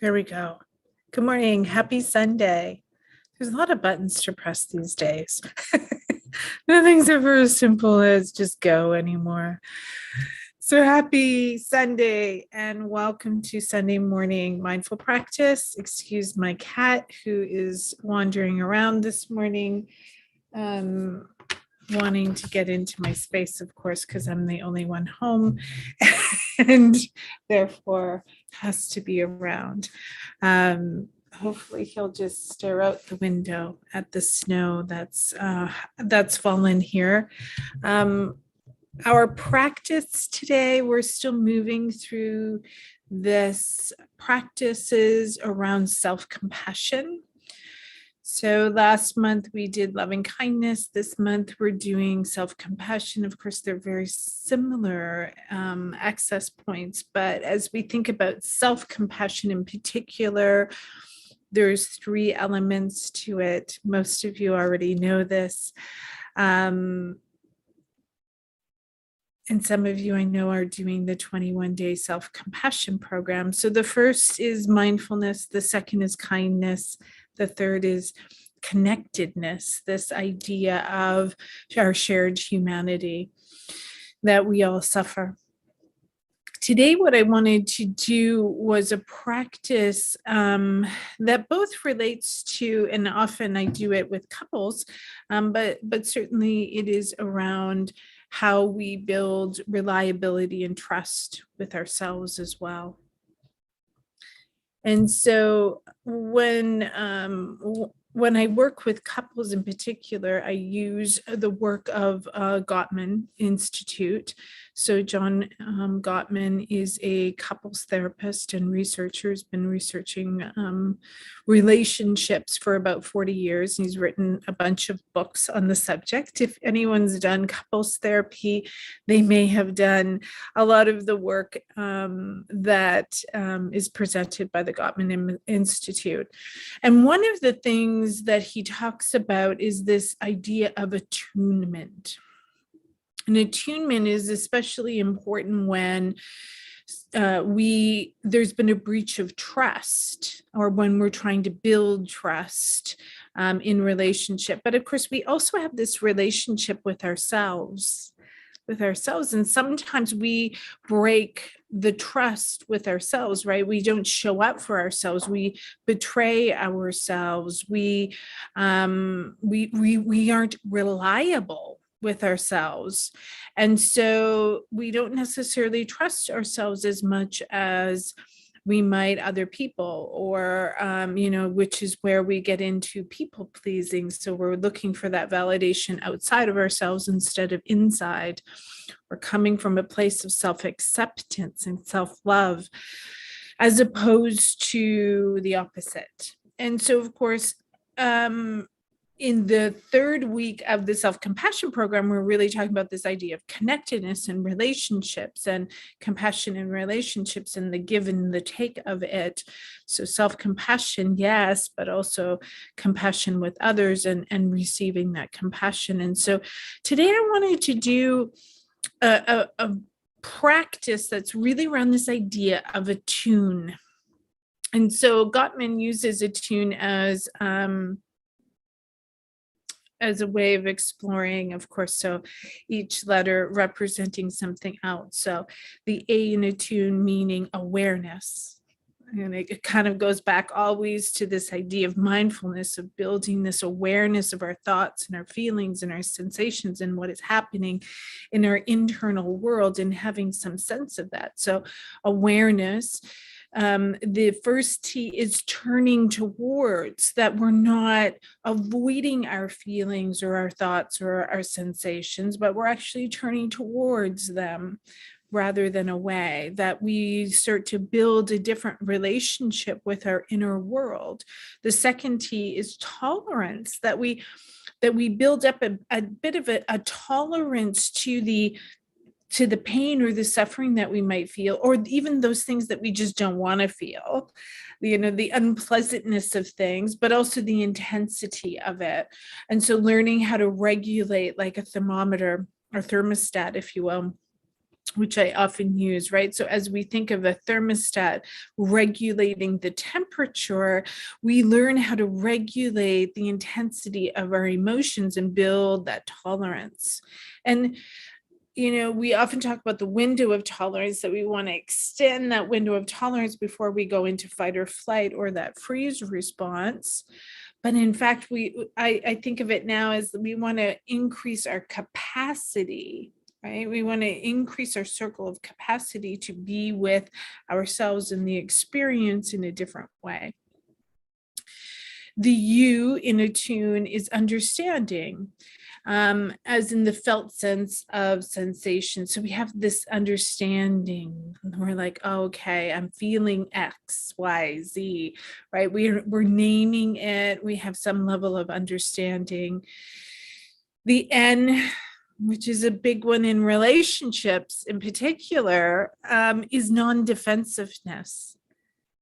There we go. Good morning. Happy Sunday. There's a lot of buttons to press these days. Nothing's ever as simple as just go anymore. So happy Sunday and welcome to Sunday morning mindful practice. Excuse my cat who is wandering around this morning, wanting to get into my space, of course, because I'm the only one home and therefore has to be around. Hopefully he'll just stare out the window at the snow that's fallen here. Our practice today, we're still moving through this practices around self-compassion. So last month we did loving kindness. This month we're doing self-compassion. Of course, they're very similar access points, but as we think about self-compassion in particular, there's 3 elements to it. Most of you already know this. And some of you I know are doing the 21-day self-compassion program. So the first is mindfulness, the second is kindness, the third is connectedness, this idea of our shared humanity, that we all suffer. Today, what I wanted to do was a practice that both relates to, and often I do it with couples, but certainly it is around how we build reliability and trust with ourselves as well. And so when I work with couples in particular, I use the work of Gottman Institute. So John Gottman is a couples therapist and researcher. He's been researching relationships for about 40 years. He's written a bunch of books on the subject. If anyone's done couples therapy, they may have done a lot of the work that is presented by the Gottman Institute. And one of the things that he talks about is this idea of attunement. And attunement is especially important when there's been a breach of trust, or when we're trying to build trust in relationship. But of course, we also have this relationship with ourselves. And sometimes we break the trust with ourselves, right? We don't show up for ourselves. We betray ourselves. We aren't reliable with ourselves. And so we don't necessarily trust ourselves as much as we might other people, or, which is where we get into people pleasing. So we're looking for that validation outside of ourselves instead of inside. We're coming from a place of self-acceptance and self-love, as opposed to the opposite. And so, of course, in the 3rd week of the self-compassion program, we're really talking about this idea of connectedness and relationships, and compassion in relationships, and the give and the take of it. So self-compassion, yes, but also compassion with others, and receiving that compassion. And so today I wanted to do a practice that's really around this idea of attune. And so Gottman uses attune as a way of exploring, of course, so each letter representing something else. So the A in attune meaning awareness. And it kind of goes back always to this idea of mindfulness, of building this awareness of our thoughts and our feelings and our sensations and what is happening in our internal world, and having some sense of that. So awareness. The first T is turning towards, that we're not avoiding our feelings or our thoughts or our sensations, but we're actually turning towards them rather than away, that we start to build a different relationship with our inner world. The second T is tolerance, that we build up a bit of a tolerance to the pain or the suffering that we might feel, or even those things that we just don't want to feel, the unpleasantness of things, but also the intensity of it. And so learning how to regulate, like a thermometer or thermostat, if you will, which I often use, right? So as we think of a thermostat regulating the temperature, we learn how to regulate the intensity of our emotions and build that tolerance. And we often talk about the window of tolerance, that we want to extend that window of tolerance before we go into fight or flight or that freeze response. But in fact, I think of it now as we want to increase our capacity, right? We want to increase our circle of capacity to be with ourselves and the experience in a different way. The U in attune is understanding, as in the felt sense of sensation. So we have this understanding. We're like, oh, okay, I'm feeling X, Y, Z, right? We're naming it. We have some level of understanding. The N, which is a big one in relationships in particular, is non-defensiveness.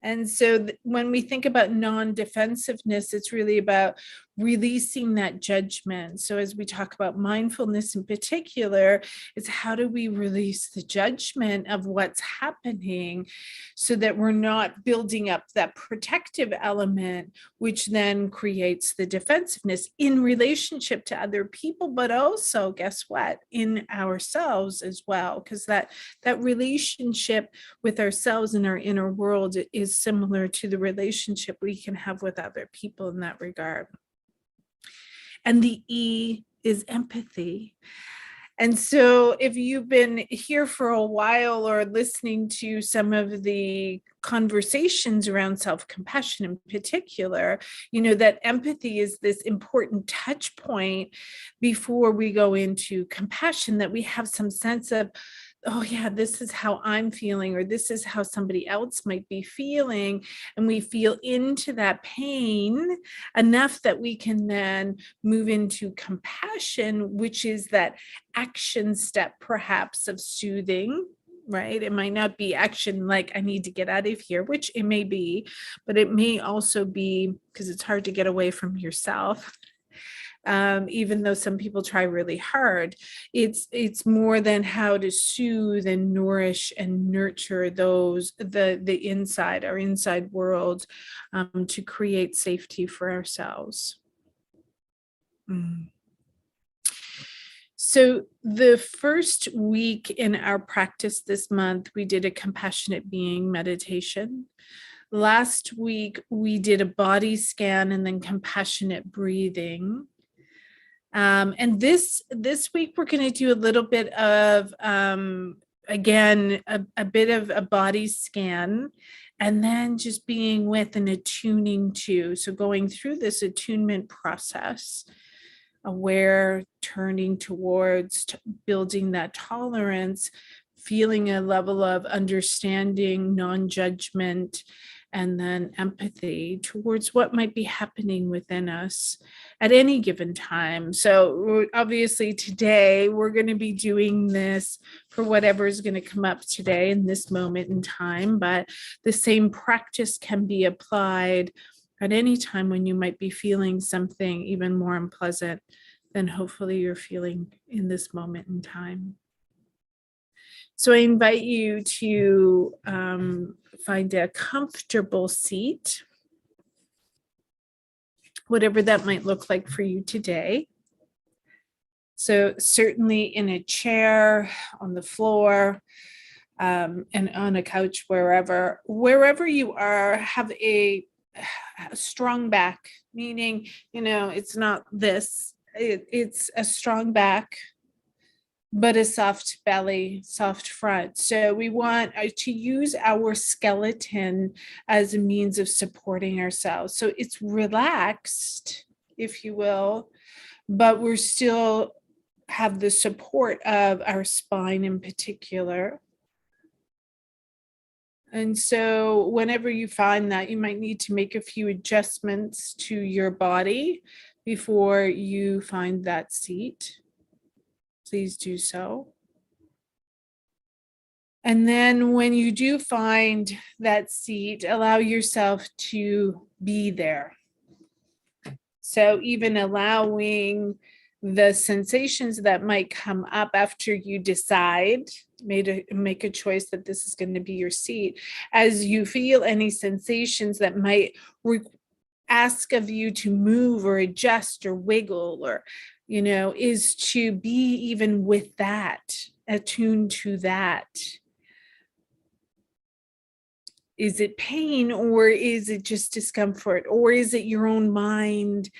And so when we think about non-defensiveness, it's really about releasing that judgment. So as we talk about mindfulness in particular, it's how do we release the judgment of what's happening so that we're not building up that protective element, which then creates the defensiveness in relationship to other people, but also, guess what, in ourselves as well, because that relationship with ourselves and our inner world is similar to the relationship we can have with other people in that regard. And the E is empathy. And so if you've been here for a while or listening to some of the conversations around self-compassion in particular, that empathy is this important touch point before we go into compassion, that we have some sense of, oh yeah, this is how I'm feeling, or this is how somebody else might be feeling. And we feel into that pain enough that we can then move into compassion, which is that action step perhaps of soothing, right? It might not be action like I need to get out of here, which it may be, but it may also be, because it's hard to get away from yourself. Even though some people try really hard, it's more than how to soothe and nourish and nurture the inside, our inside world, to create safety for ourselves. So the first week in our practice this month, we did a compassionate being meditation. Last week, we did a body scan and then compassionate breathing. And this week, we're going to do a little bit of, again, a bit of a body scan, and then just being with and attuning to. So going through this attunement process, aware, turning towards building that tolerance, feeling a level of understanding, non-judgment, and then empathy towards what might be happening within us at any given time. So obviously today we're going to be doing this for whatever is going to come up today in this moment in time, but the same practice can be applied at any time when you might be feeling something even more unpleasant than hopefully you're feeling in this moment in time. So I invite you to find a comfortable seat, whatever that might look like for you today. So certainly in a chair, on the floor, and on a couch, wherever you are, have a strong back, meaning, it's not this, it's a strong back, but a soft belly, soft front. So we want to use our skeleton as a means of supporting ourselves. So it's relaxed, if you will, but we're still have the support of our spine in particular. And so whenever you find that, you might need to make a few adjustments to your body before you find that seat. Please do so. And then when you do find that seat, allow yourself to be there. So even allowing the sensations that might come up after you decide, make a choice that this is going to be your seat, as you feel any sensations that might ask of you to move or adjust or wiggle, or is to be even with that, attuned to that. Is it pain, or is it just discomfort, or is it your own mind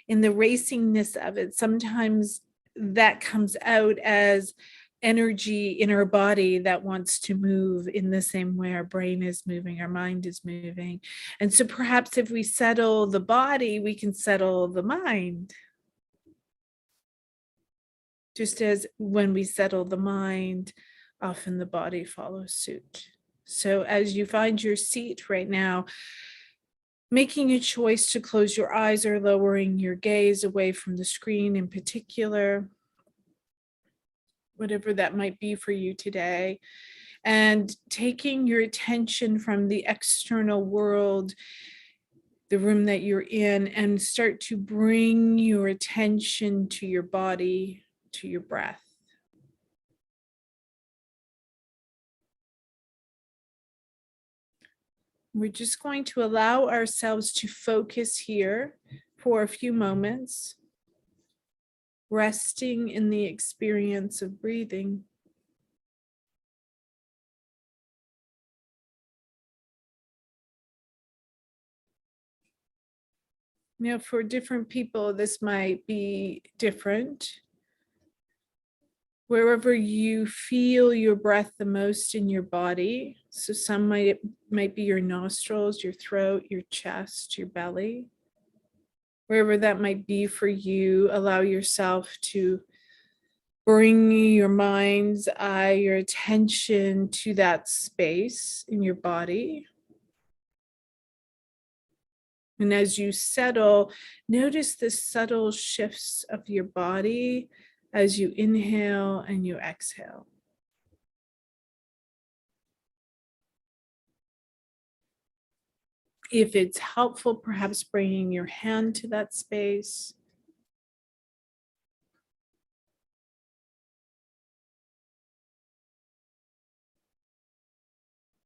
in the racingness of it? Sometimes that comes out as energy in our body that wants to move in the same way our brain is moving, our mind is moving. And so perhaps if we settle the body, we can settle the mind. Just as when we settle the mind, often the body follows suit. So as you find your seat right now, making a choice to close your eyes or lowering your gaze away from the screen in particular, whatever that might be for you today, and taking your attention from the external world, the room that you're in, and start to bring your attention to your body, to your breath. We're just going to allow ourselves to focus here for a few moments, resting in the experience of breathing. Now, for different people, this might be different. Wherever you feel your breath the most in your body. So some might be your nostrils, your throat, your chest, your belly. Wherever that might be for you, allow yourself to bring your mind's eye, your attention to that space in your body. And as you settle, notice the subtle shifts of your body as you inhale and you exhale. If it's helpful, perhaps bringing your hand to that space.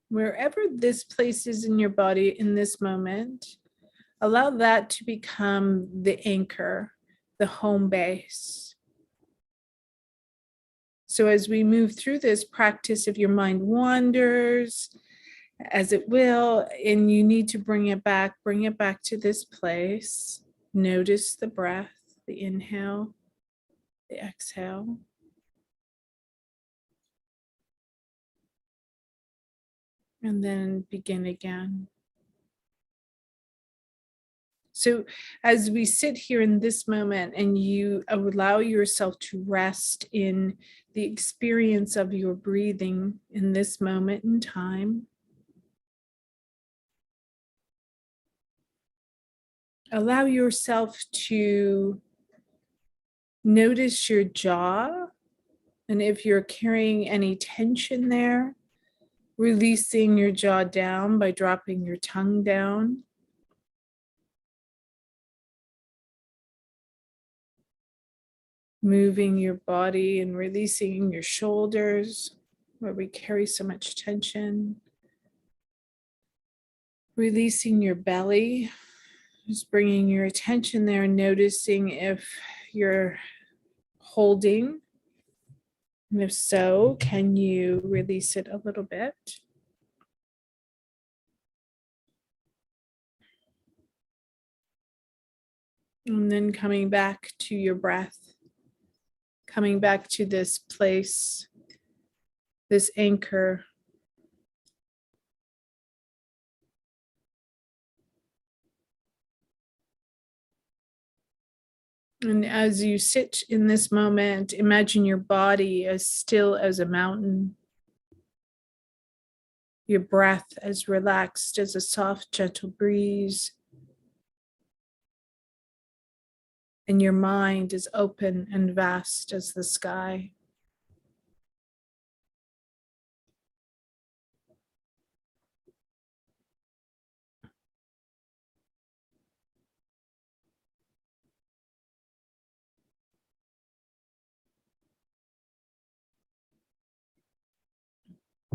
Wherever this place is in your body in this moment, allow that to become the anchor, the home base. So as we move through this practice, if your mind wanders, as it will, and you need to bring it back to this place. Notice the breath, the inhale, the exhale. And then begin again. So as we sit here in this moment and you allow yourself to rest in the experience of your breathing in this moment in time, allow yourself to notice your jaw, and if you're carrying any tension there, releasing your jaw down by dropping your tongue down. Moving your body and releasing your shoulders where we carry so much tension. Releasing your belly, just bringing your attention there and noticing if you're holding. And if so, can you release it a little bit? And then coming back to your breath, coming back to this place, this anchor. And as you sit in this moment, imagine your body as still as a mountain, your breath as relaxed as a soft, gentle breeze, and your mind as open and vast as the sky.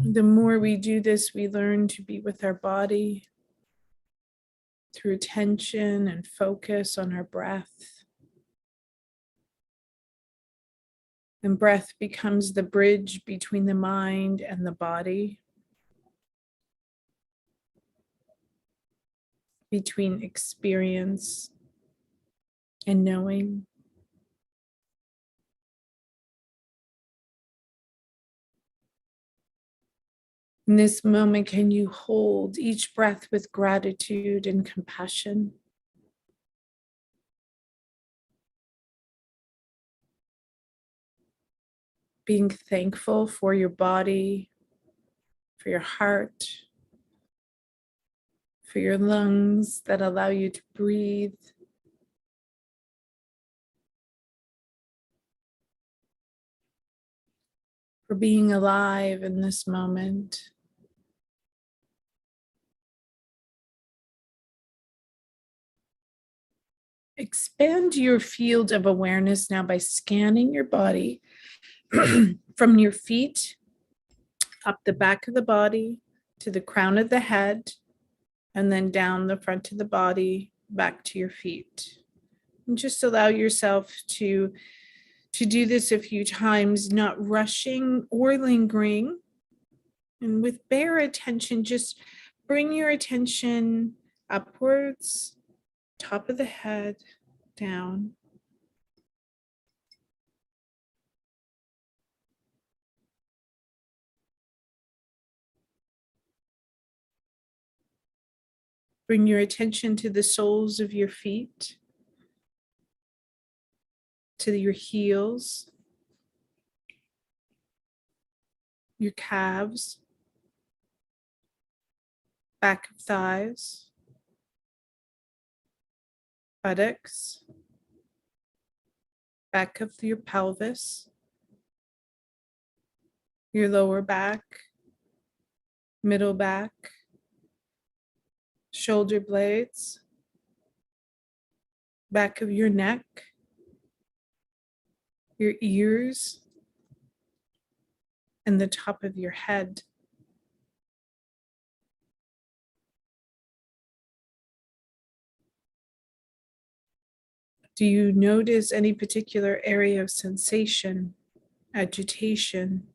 The more we do this, we learn to be with our body through attention and focus on our breath. And breath becomes the bridge between the mind and the body, between experience and knowing. In this moment, can you hold each breath with gratitude and compassion? Being thankful for your body, for your heart, for your lungs that allow you to breathe. For being alive in this moment. Expand your field of awareness now by scanning your body from your feet up the back of the body to the crown of the head, and then down the front of the body back to your feet. And just allow yourself to do this a few times, not rushing or lingering. And with bare attention, just bring your attention upwards, top of the head, down. Bring your attention to the soles of your feet, to your heels, your calves, back of thighs, buttocks, back of your pelvis, your lower back, middle back, shoulder blades, back of your neck, your ears, and the top of your head. Do you notice any particular area of sensation, agitation,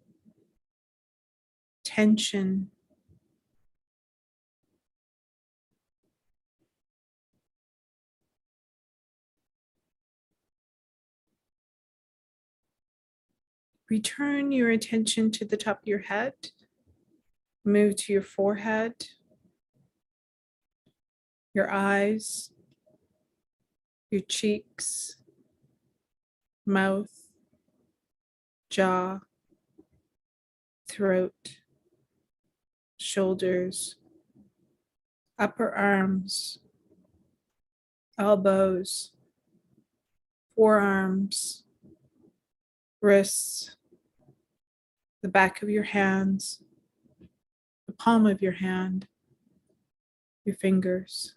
tension? Return your attention to the top of your head. Move to your forehead, your eyes, your cheeks, mouth, jaw, throat, shoulders, upper arms, elbows, forearms, wrists, the back of your hands, the palm of your hand, your fingers.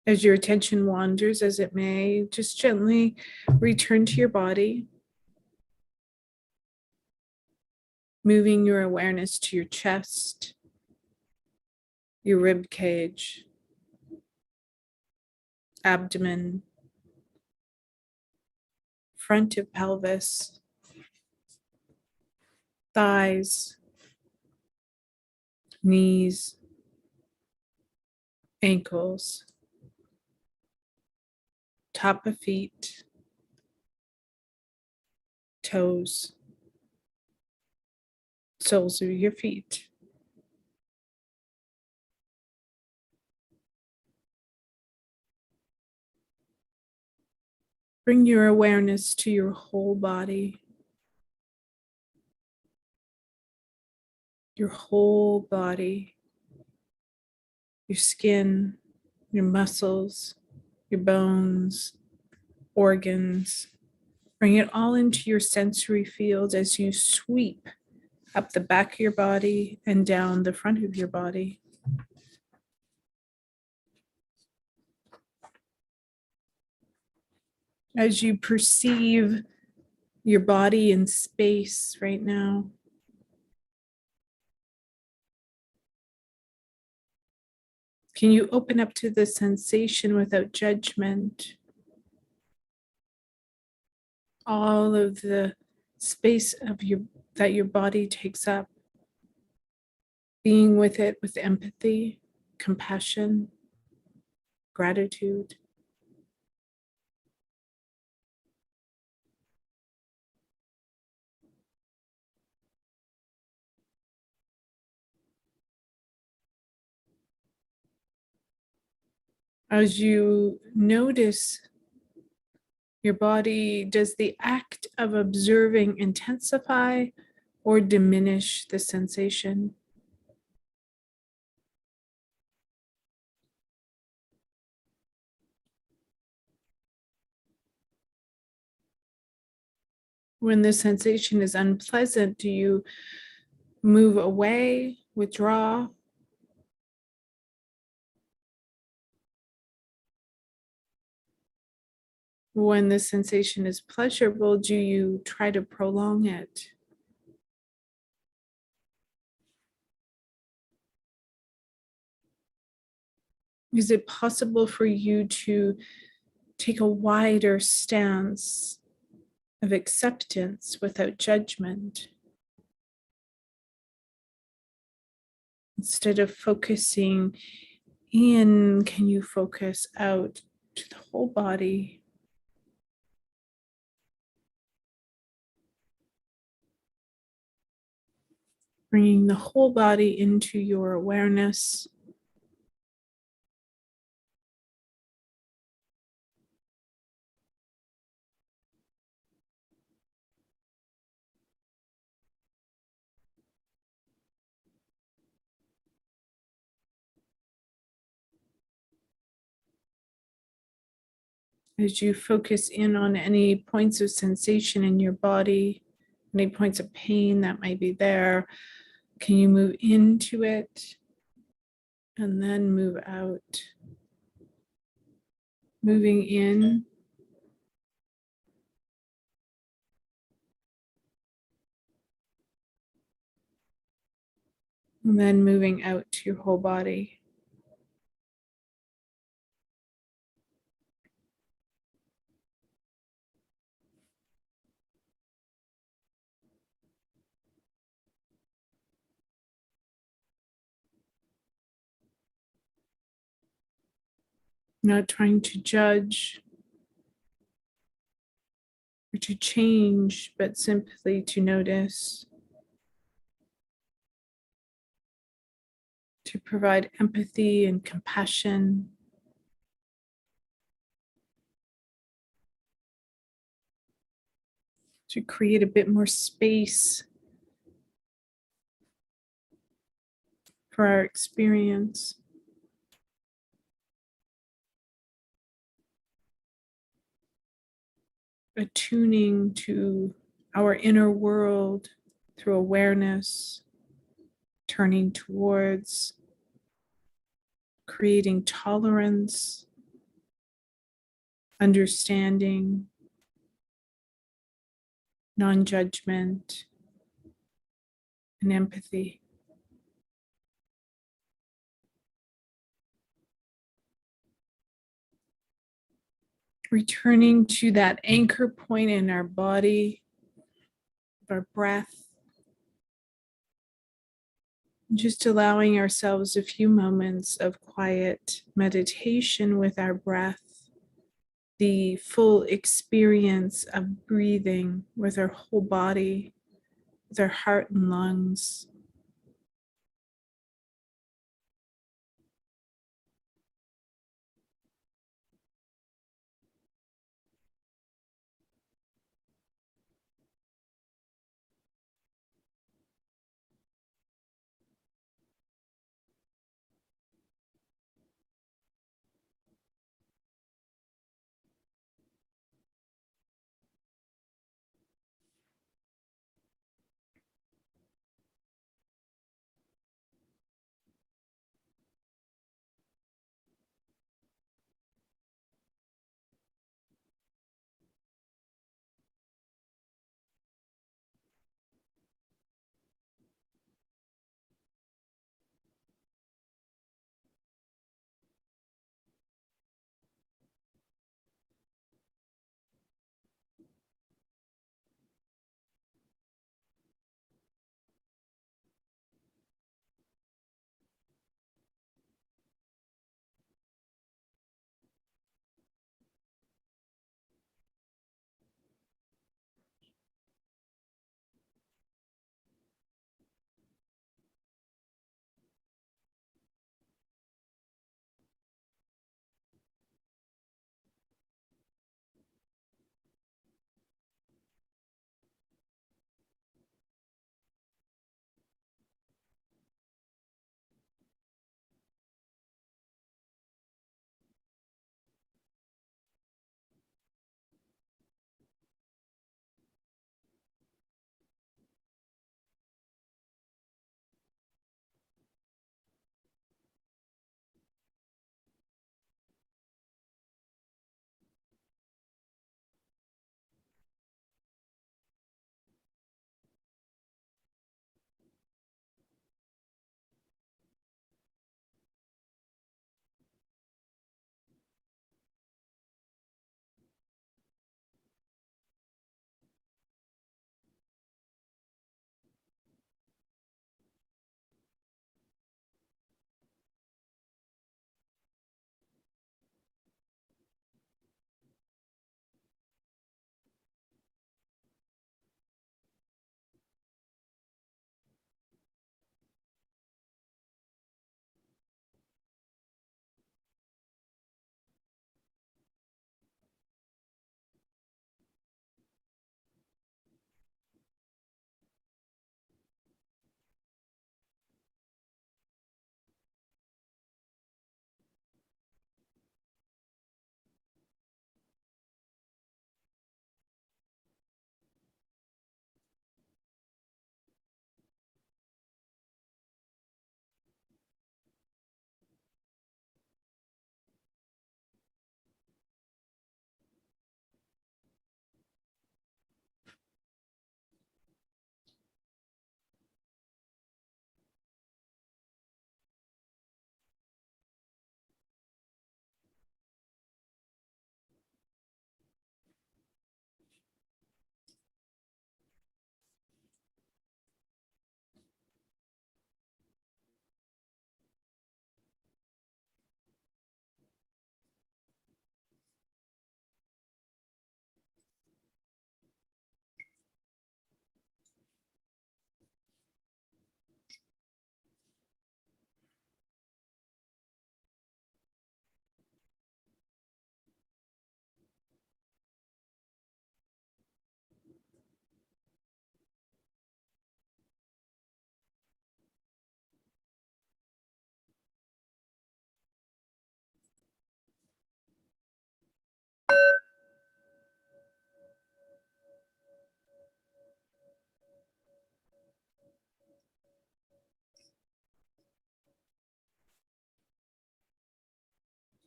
As your attention wanders, as it may, just gently return to your body, moving your awareness to your chest, your rib cage, abdomen, front of pelvis, thighs, knees, ankles, top of feet, toes, soles of your feet. Bring your awareness to your whole body, your whole body, your skin, your muscles, your bones, organs. Bring it all into your sensory field as you sweep up the back of your body and down the front of your body. As you perceive your body in space right now, can you open up to the sensation without judgment? All of the space of that your body takes up, being with it with empathy, compassion, gratitude. As you notice your body, does the act of observing intensify or diminish the sensation? When the sensation is unpleasant, do you move away, withdraw? When the sensation is pleasurable, do you try to prolong it? Is it possible for you to take a wider stance of acceptance without judgment? Instead of focusing in, can you focus out to the whole body? Bringing the whole body into your awareness. As you focus in on any points of sensation in your body, any points of pain that might be there, can you move into it and then move out? Moving in and then moving out to your whole body. Not trying to judge or to change, but simply to notice, to provide empathy and compassion, to create a bit more space for our experience. Attuning to our inner world through awareness, turning towards, creating tolerance, understanding, non-judgment, and empathy. Returning to that anchor point in our body, our breath, just allowing ourselves a few moments of quiet meditation with our breath, the full experience of breathing with our whole body, with our heart and lungs.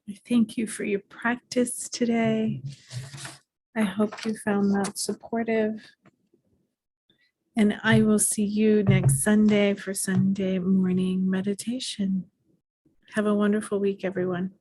I thank you for your practice today. I hope you found that supportive. And I will see you next Sunday for Sunday morning meditation. Have a wonderful week, everyone.